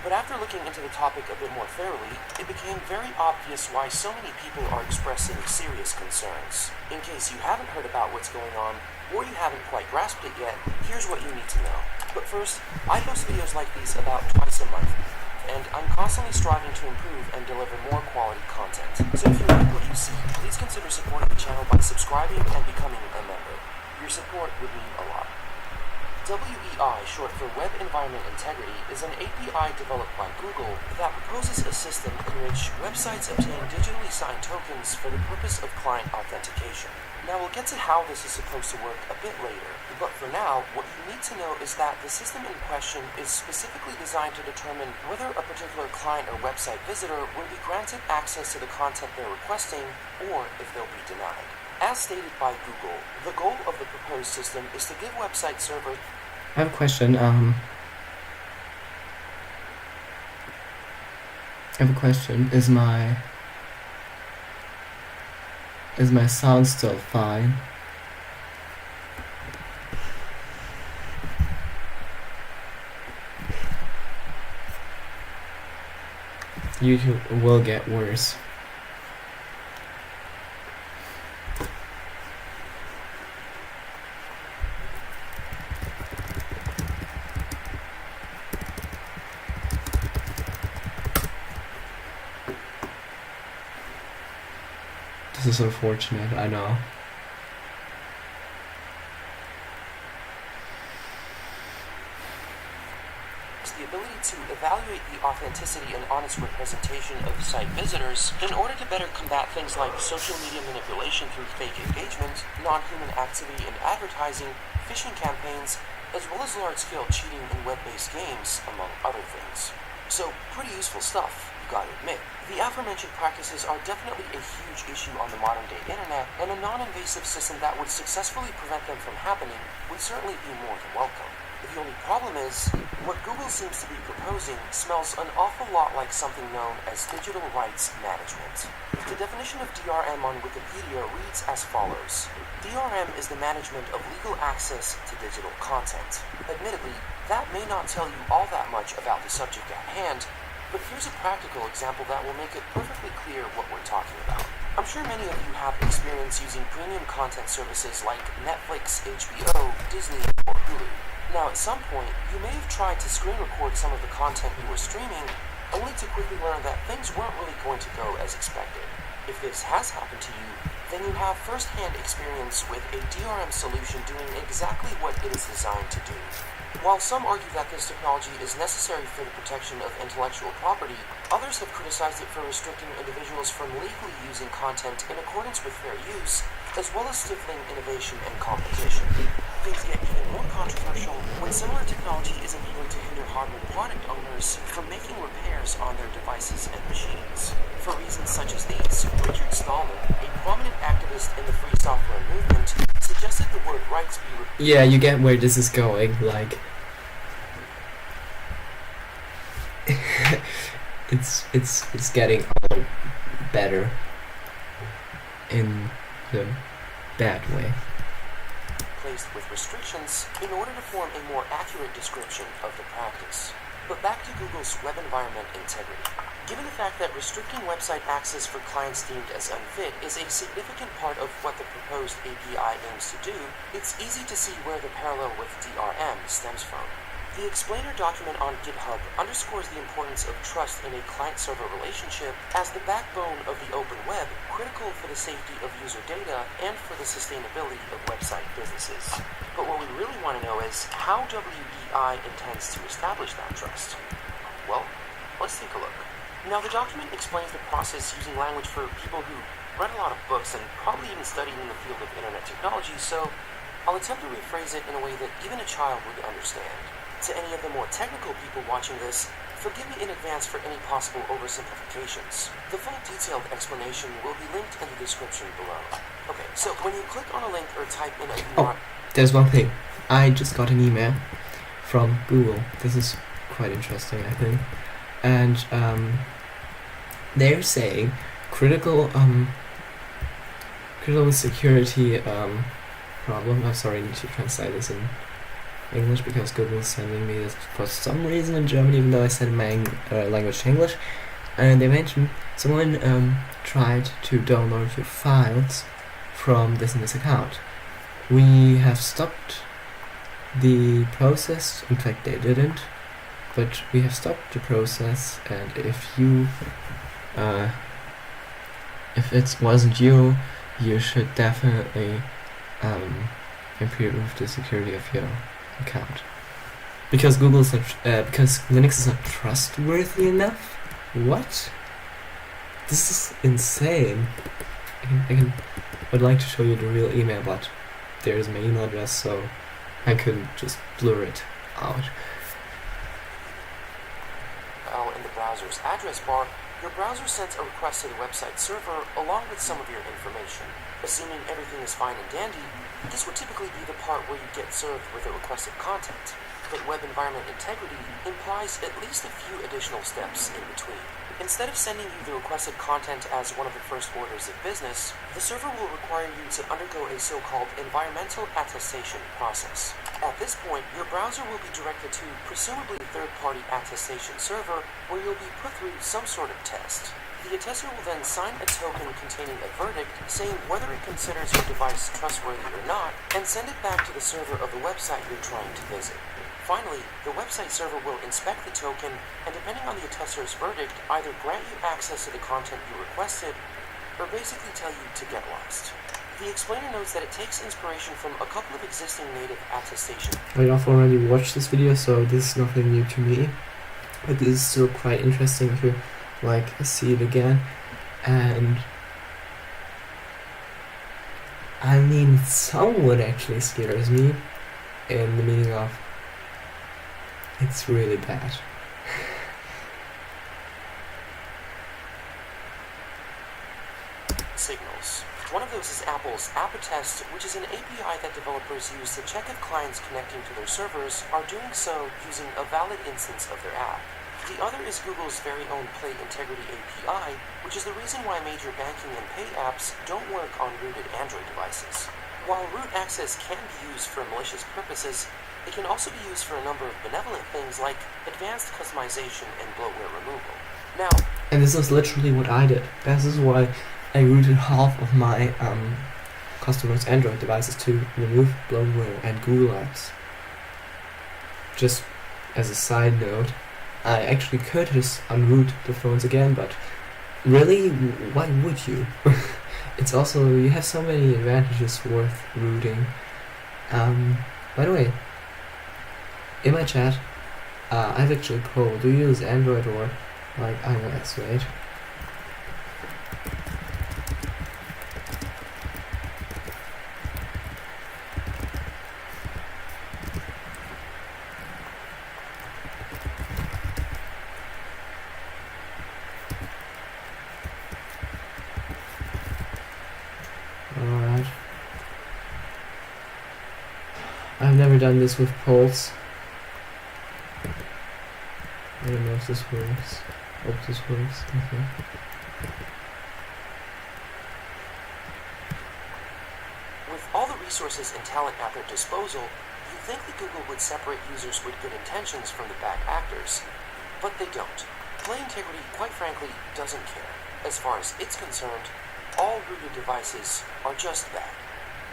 But after looking into the topic a bit more thoroughly, it became very obvious why so many people are expressing serious concerns. In case you haven't heard about what's going on, or you haven't quite grasped it yet, here's what you need to know. But first, I post videos like these about twice a month, and I'm constantly striving to improve and deliver more quality content. So if you like what you see, please consider supporting the channel by subscribing and becoming a member. Your support would mean a lot. WEI, short for Web Environment Integrity, is an API developed by Google that proposes a system in which websites obtain digitally signed tokens for the purpose of client authentication. Now we'll get to how this is supposed to work a bit later, but for now, what you need to know is that the system in question is specifically designed to determine whether a particular client or website visitor will be granted access to the content they're requesting, or if they'll be denied. as stated by Google, the goal of the proposed system is to give website servers... I have a question. Is my sound still fine? YouTube will get worse. This is unfortunate, I know. The ability to evaluate the authenticity and honest representation of site visitors in order to better combat things like social media manipulation through fake engagement, non-human activity in advertising, phishing campaigns, as well as large-scale cheating in web-based games, among other things. So, pretty useful stuff, you gotta admit. The aforementioned practices are definitely a huge issue on the modern-day internet, and a non-invasive system that would successfully prevent them from happening would certainly be more than welcome. The only problem is, what Google seems to be proposing smells an awful lot like something known as digital rights management. The definition of DRM on Wikipedia reads as follows. DRM is the management of legal access to digital content. Admittedly, that may not tell you all that much about the subject at hand, but here's a practical example that will make it perfectly clear what we're talking about. I'm sure many of you have experience using premium content services like Netflix, HBO, Disney, or Hulu. Now, at some point, you may have tried to screen record some of the content you were streaming, only to quickly learn that things weren't really going to go as expected. If this has happened to you, then you have first-hand experience with a DRM solution doing exactly what it is designed to do. While some argue that this technology is necessary for the protection of intellectual property, others have criticized it for restricting individuals from legally using content in accordance with fair use, as well as stifling innovation and competition. Things get even more controversial when similar technology is appealing to hinder hardware product owners from making repairs on their devices and machines. For reasons such as these, Richard Stallman, a prominent activist in the free software movement, suggested the word rights be... Yeah, you get where this is going, like... it's getting all better in the bad way. Placed with restrictions in order to form a more accurate description of the practice. But back to Google's web environment integrity. Given the fact that restricting website access for clients deemed as unfit is a significant part of what the proposed API aims to do, it's easy to see where the parallel with DRM stems from. The explainer document on GitHub underscores the importance of trust in a client-server relationship as the backbone of the open web, critical for the safety of user data and for the sustainability of website businesses. But what we really want to know is how WEI intends to establish that trust. Well, let's take a look. Now, the document explains the process using language for people who read a lot of books and probably even studied in the field of internet technology, so I'll attempt to rephrase it in a way that even a child would understand. To any of the more technical people watching this, forgive me in advance for any possible oversimplifications. The full detailed explanation will be linked in the description below. Okay, so when you click on a link or type in a URL... Oh, there's one thing. I just got an email from Google. This is quite interesting, I think. And they're saying critical security problem. I'm sorry, I need to translate this in English because Google is sending me this for some reason in German, even though I said my language to English. And they mentioned someone tried to download your files from this and this account. We have stopped the process. In fact, they didn't, but we have stopped the process. And if you, if it wasn't you, you should definitely improve the security of your account, because because Linux is not trustworthy enough. What? This is insane. I would like to show you the real email, but there's my email address, so I couldn't just blur it out. In the browser's address bar, your browser sends a request to the website server along with some of your information. Assuming everything is fine and dandy, this would typically be the part where you get served with the requested content. But web environment integrity implies at least a few additional steps in between. Instead of sending you the requested content as one of the first orders of business, the server will require you to undergo a so-called environmental attestation process. At this point, your browser will be directed to presumably a third-party attestation server where you'll be put through some sort of test. The attester will then sign a token containing a verdict saying whether it considers your device trustworthy or not, and send it back to the server of the website you're trying to visit. Finally, the website server will inspect the token, and depending on the attester's verdict, either grant you access to the content you requested, or basically tell you to get lost. The explainer notes that it takes inspiration from a couple of existing native attestation. I've already watched this video, so this is nothing new to me. But this is still quite interesting to see it again. And I mean, somewhat actually scares me, in the meaning of it's really bad. Signals. One of those is Apple's App Attest, which is an API that developers use to check if clients connecting to their servers are doing so using a valid instance of their app. The other is Google's very own Play Integrity API, which is the reason why major banking and pay apps don't work on rooted Android devices. While root access can be used for malicious purposes, it can also be used for a number of benevolent things like advanced customization and bloatware removal. Now, and this is literally what I did. This is why I rooted half of my customers' Android devices to remove bloatware and Google apps. Just as a side note, I actually could just unroot the phones again, but really, why would you? It's also, you have so many advantages worth rooting. By the way, in my chat, I've actually polled, do you use Android or iOS, right? Alright. I've never done this with polls. I don't know if this works. Hope this works. Okay. with all the resources and talent at their disposal, you'd think that Google would separate users with good intentions from the bad actors, but they don't. Play Integrity, quite frankly, doesn't care. As far as it's concerned, all rooted devices are just bad.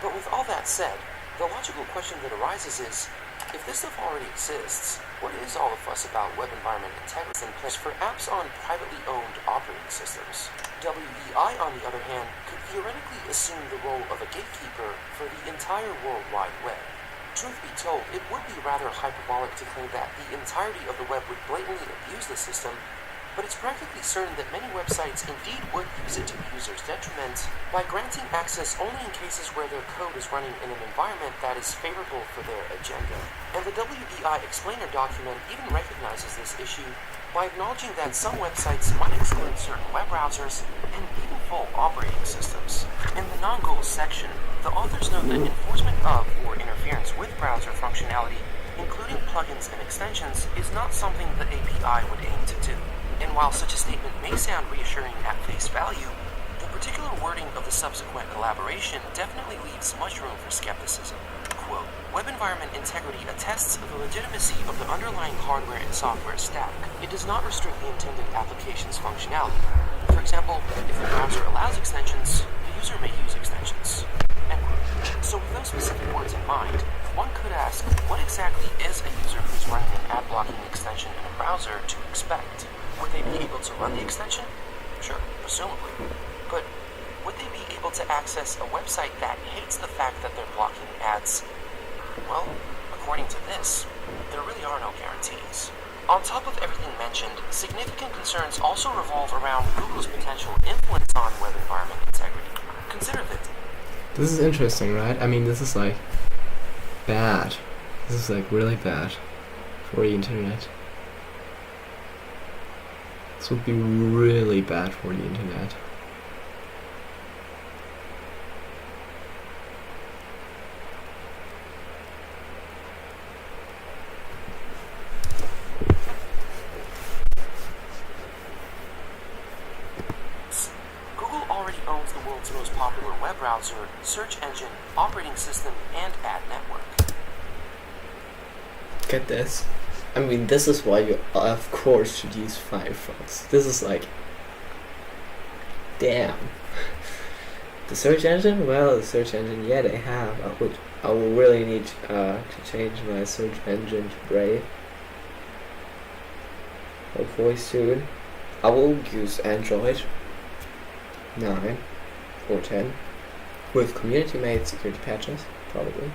But with all that said, the logical question that arises is, if this stuff already exists, what is all the fuss about web environment integrity in place for apps on privately owned operating systems? WEI, on the other hand, could theoretically assume the role of a gatekeeper for the entire World Wide Web. Truth be told, it would be rather hyperbolic to claim that the entirety of the web would blatantly abuse the system, but it's practically certain that many websites indeed would use it to the user's detriment by granting access only in cases where their code is running in an environment that is favorable for their agenda. And the WEI explainer document even recognizes this issue by acknowledging that some websites might exclude certain web browsers and even full operating systems. In the non-goals section, the authors note that enforcement of or interference with browser functionality, including plugins and extensions, is not something the API would aim to do. And while such a statement may sound reassuring at face value, the particular wording of the subsequent collaboration definitely leaves much room for skepticism. Quote, web environment integrity attests the legitimacy of the underlying hardware and software stack. It does not restrict the intended application's functionality. For example, if the browser allows extensions, the user may use extensions. End quote. So with those specific words in mind, one could ask, what exactly is a user who's running an ad blocking extension in a browser to expect? Would they be able to run the extension? Sure, presumably. But would they be able to access a website that hates the fact that they're blocking ads? Well, according to this, there really are no guarantees. On top of everything mentioned, significant concerns also revolve around Google's potential influence on web environment integrity. Consider that. This is interesting, right? I mean, this is like bad. This is like really bad for the internet. This would be really bad for the internet. Google already owns the world's most popular web browser, search engine, operating system, and ad network. Get this. I mean, this is why you, of course, should use Firefox. This is like, damn. The search engine? Well, the search engine, yeah, they have. I will really need to change my search engine to Brave. Hopefully soon. I will use Android 9 or 10 with community-made security patches, probably.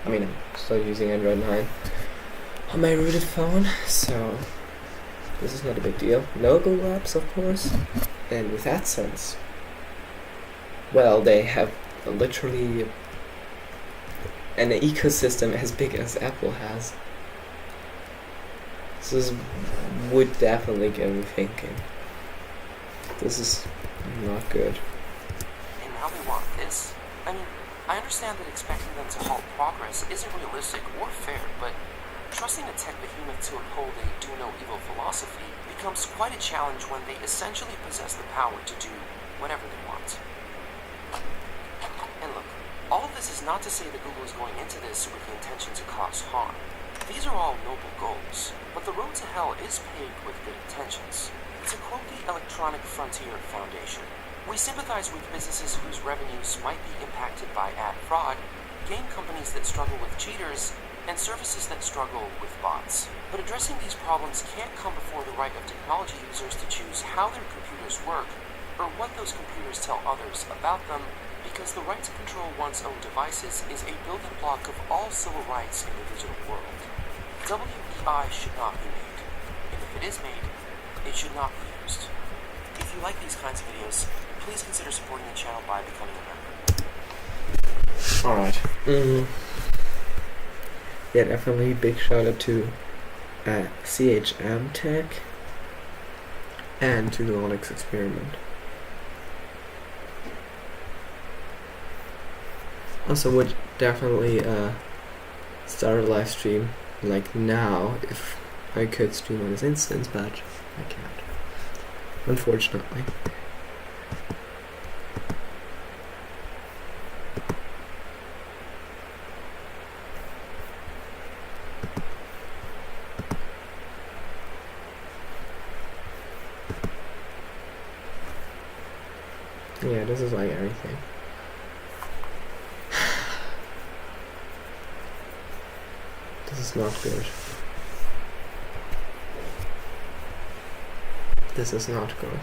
I mean, I'm still using Android 9 on my rooted phone, so this is not a big deal. No Google apps, of course, and with AdSense, well, they have literally an ecosystem as big as Apple has. This would definitely get me thinking. This is not good. And now they want this? I mean, I understand that expecting them to halt progress isn't realistic or fair, but trusting a tech behemoth to uphold a do-no-evil philosophy becomes quite a challenge when they essentially possess the power to do whatever they want. And look, all of this is not to say that Google is going into this with the intention to cause harm. These are all noble goals, but the road to hell is paved with good intentions. To quote the Electronic Frontier Foundation, we sympathize with businesses whose revenues might be impacted by ad fraud, game companies that struggle with cheaters, and services that struggle with bots. But addressing these problems can't come before the right of technology users to choose how their computers work, or what those computers tell others about them, because the right to control one's own devices is a building block of all civil rights in the digital world. WEI should not be made, and if it is made, it should not be used. If you like these kinds of videos, please consider supporting the channel by becoming a member. Alright. Yeah, definitely big shout out to CHM Tech and to the Onyx Experiment. Also would definitely start a live stream like now if I could stream on this instance, but I can't, unfortunately. Yeah, this is like everything. This is not good. This is not good.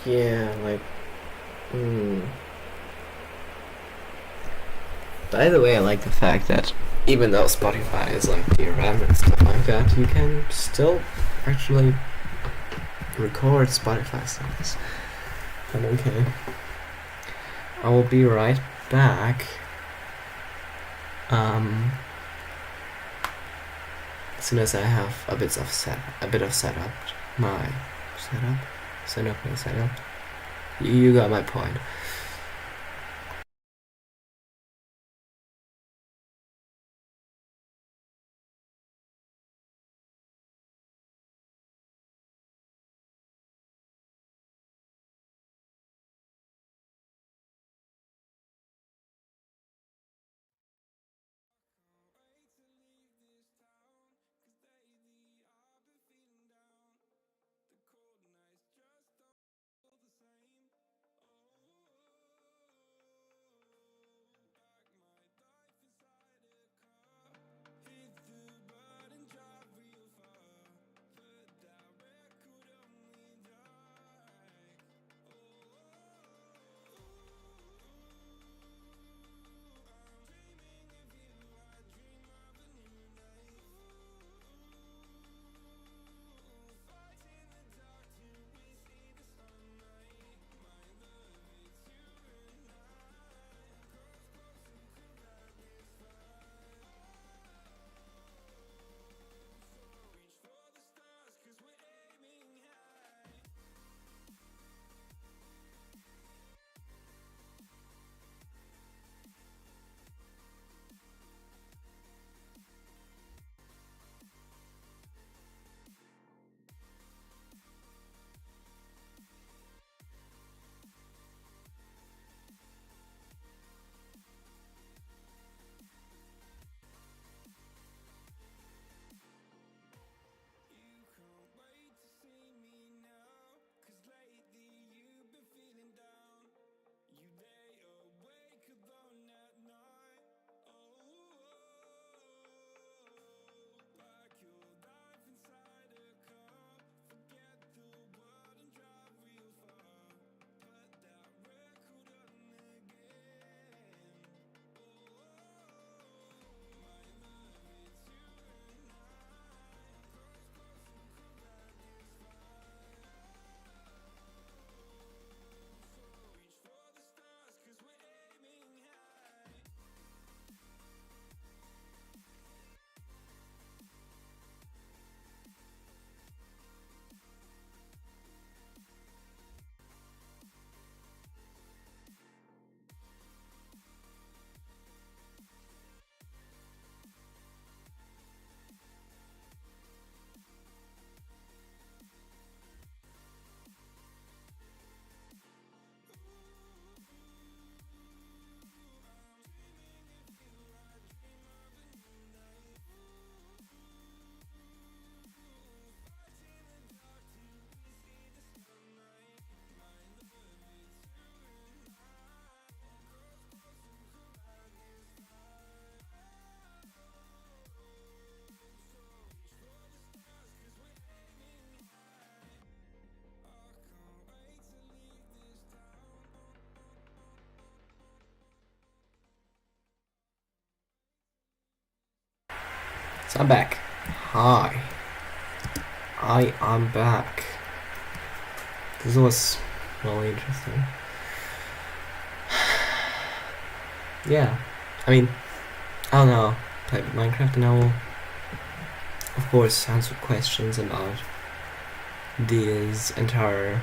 Yeah, like, By the way, I like the fact that even though Spotify is like DRM and stuff like that, you can still actually record Spotify songs. But okay. I will be right back. As soon as I have a bit of setup. You got my point. So I'm back. Hi. I am back. This was really interesting. Yeah. I mean, I don't know. Play Minecraft and I will, of course, answer questions about this entire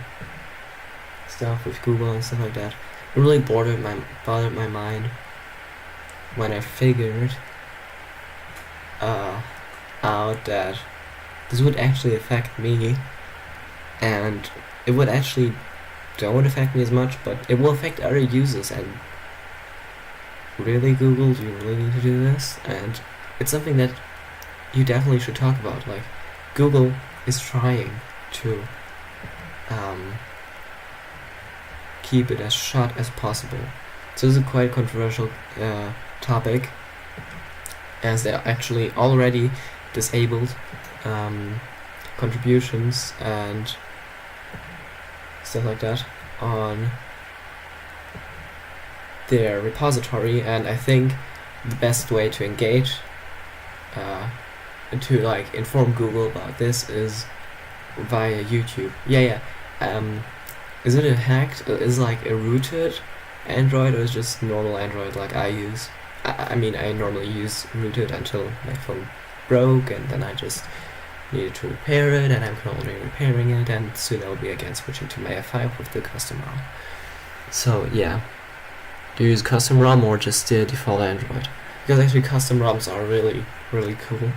stuff with Google and stuff like that. It really bothered my mind when I figured out that this would actually affect me, and it would actually don't affect me as much, but it will affect other users. And really, Google, do you really need to do this? And it's something that you definitely should talk about. Like, Google is trying to keep it as shut as possible. So this is a quite controversial topic, as they actually already disabled contributions and stuff like that on their repository. And I think the best way to engage to like inform Google about this is via YouTube. Is it a hacked? Is it like a rooted Android, or is it just normal Android like I use? I mean, I normally use rooted until my phone broke, and then I just needed to repair it, and I'm currently repairing it, and soon I'll be again switching to my F5 with the custom ROM. So yeah, do you use custom ROM or just the default Android? Because actually custom ROMs are really, really cool.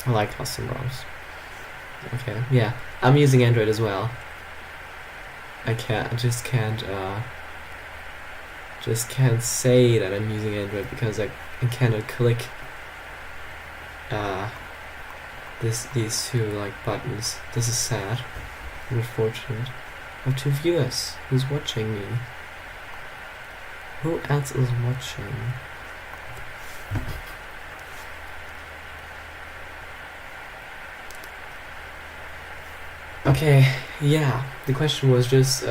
I like custom ROMs. Okay, yeah, I'm using Android as well. I just can't say that I'm using Android because I cannot click these two like buttons. This is sad and unfortunate. I have 2 viewers. Who's watching me? Who else is watching? Okay, yeah, the question was just,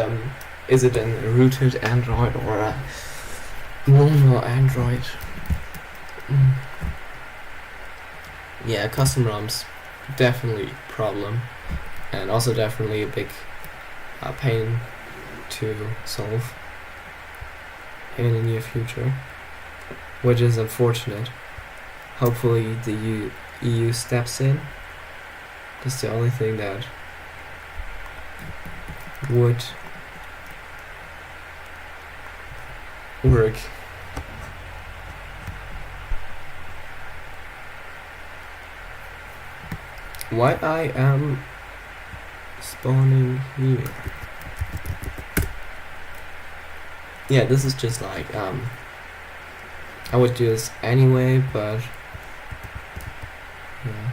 is it a rooted Android or a normal Android? Yeah, custom ROMs, definitely problem, and also definitely a big pain to solve in the near future, which is unfortunate. Hopefully the EU steps in. That's the only thing that would work. Why I am spawning here? Yeah, this is just like I would do this anyway, but yeah.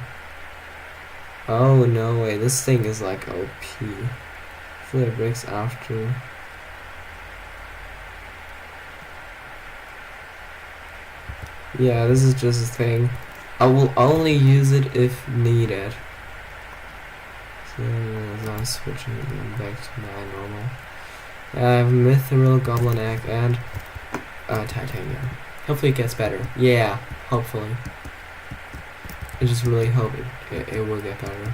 Oh no way, this thing is like OP. It breaks after. Yeah, this is just a thing. I will only use it if needed. So I'm switching back to my normal. I have mithril, goblin egg, and titanium. Hopefully it gets better. Yeah, hopefully. I just really hope it will get better.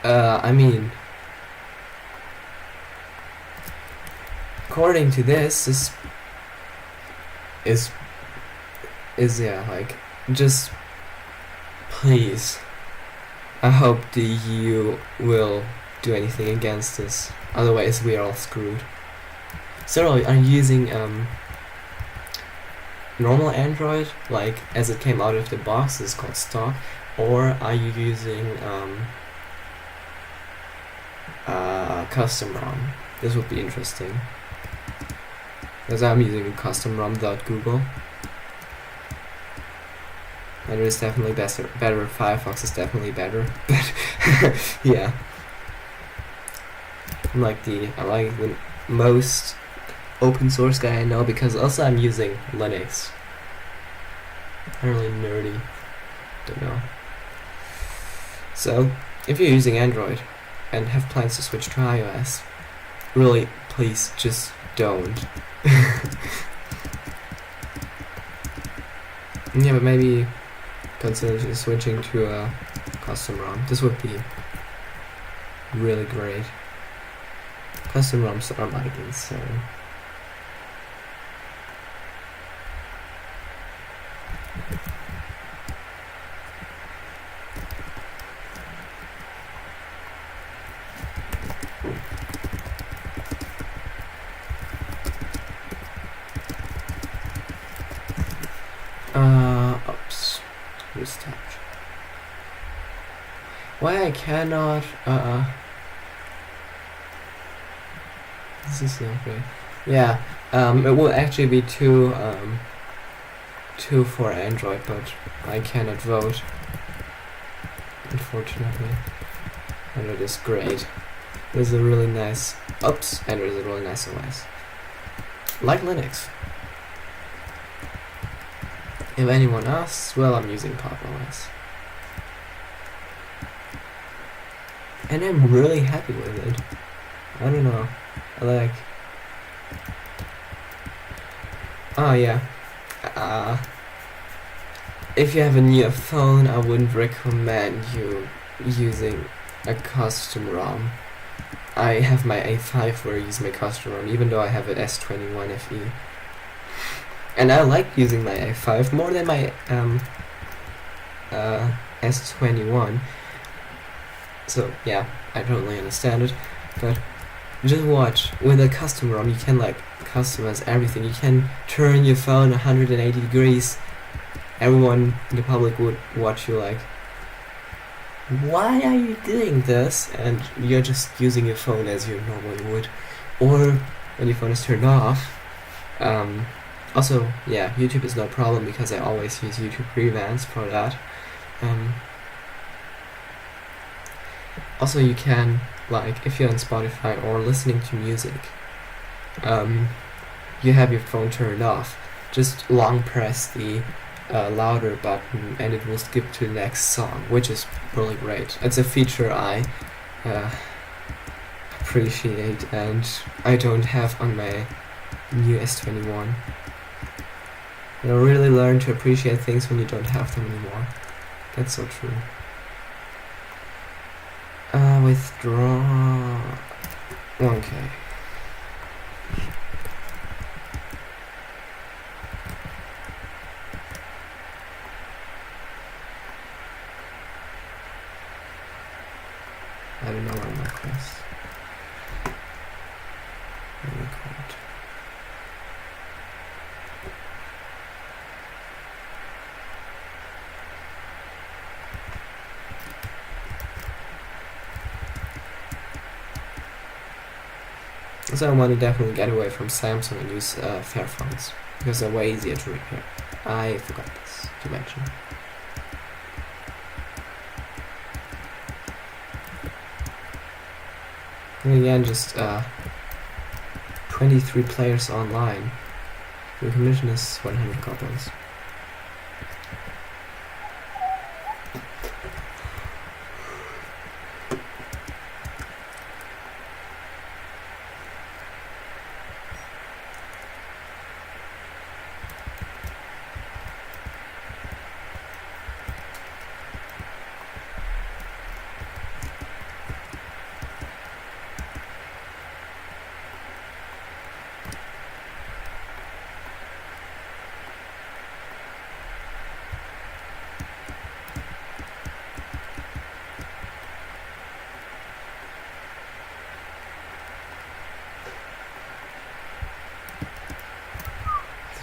I mean, according to this, is yeah, like, just please, I hope the EU will do anything against this, otherwise we are all screwed. So are you using normal Android, like as it came out of the box, it's called stock, or are you using custom ROM? This would be interesting, because I'm using custom ROM.Google, and it is definitely better. Firefox is definitely better, but yeah, I'm like the most open source guy I know, because also I'm using Linux. I'm really nerdy. Don't know. So if you're using Android and have plans to switch to iOS, really, please just don't. Yeah, but maybe consider switching to a custom ROM. This would be really great. Custom ROMs are like insane. Oops. Restart. Why I cannot, this is not great. Yeah, it will actually be two for Android, but I cannot vote, unfortunately. Android is great. There's a really nice, Android is a really nice OS. Like Linux. If anyone asks, well, I'm using Pop OS. And I'm really happy with it. I don't know. I like... Oh yeah. If you have a new phone, I wouldn't recommend you using a custom ROM. I have my A5 where I use my custom ROM, even though I have an S21 FE. And I like using my A5 more than my S21. So yeah, I totally understand it. But just watch, with a custom ROM you can like customize everything. You can turn your phone 180 degrees. Everyone in the public would watch you like, why are you doing this? And you're just using your phone as you normally would. Or when your phone is turned off. Also, yeah, YouTube is no problem because I always use YouTube Revans for that. Also, you can, like, if you're on Spotify or listening to music, you have your phone turned off, just long press the louder button and it will skip to the next song, which is really great. It's a feature I appreciate and I don't have on my new S21. You really learn to appreciate things when you don't have them anymore. That's so true. Withdraw. Okay. I don't know where my quest. Record. So I want to definitely get away from Samsung and use Fairphones because they're way easier to repair. I forgot this to mention. And again, just 23 players online. The commission is 100 copies.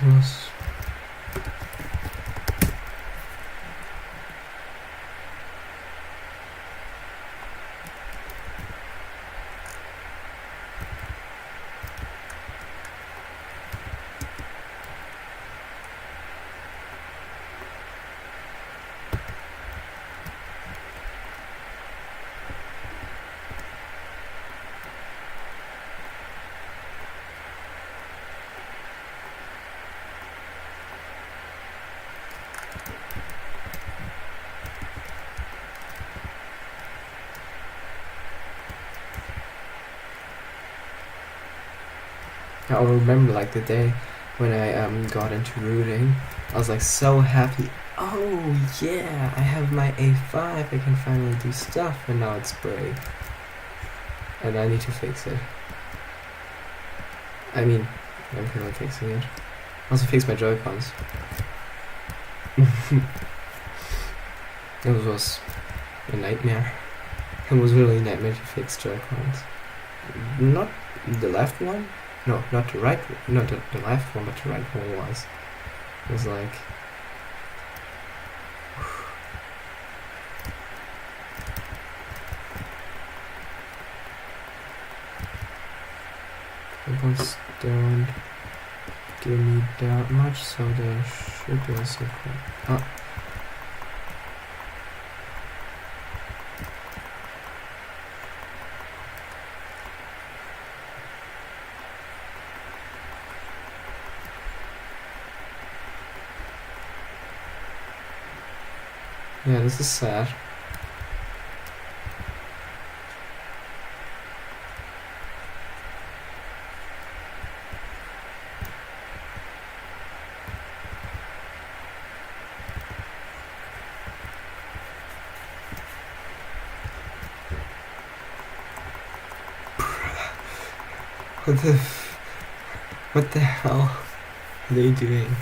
Yes. I'll remember like the day when I got into rooting. I was like so happy. Oh yeah, I have my A5. I can finally do stuff, and now it's break, and I need to fix it. I mean, I'm currently fixing it. I also fixed my Joy-Cons. It was a nightmare. It was really a nightmare to fix Joy-Cons. Not the left one. No, not the right. Not the left one, but the right one was. It was like. Ones don't give me that much, so there should be a circle. Ah. Yeah, this is sad. What the hell are they doing?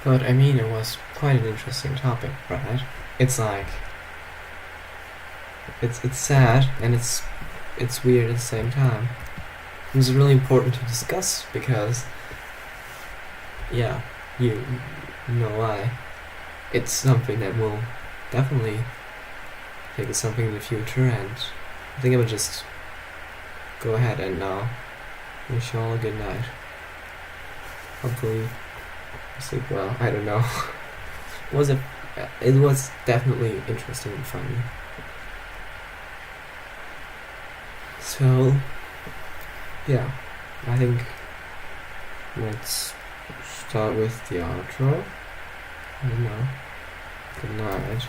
But I mean, it was quite an interesting topic, right? It's like it's sad and it's weird at the same time. It's really important to discuss because, yeah, you know why. It's something that will definitely take us something in the future, and I think I would just go ahead and wish you all a good night. Hopefully sleep well. I don't know. It was definitely interesting and funny. So yeah, I think let's start with the outro. I don't know. Good night.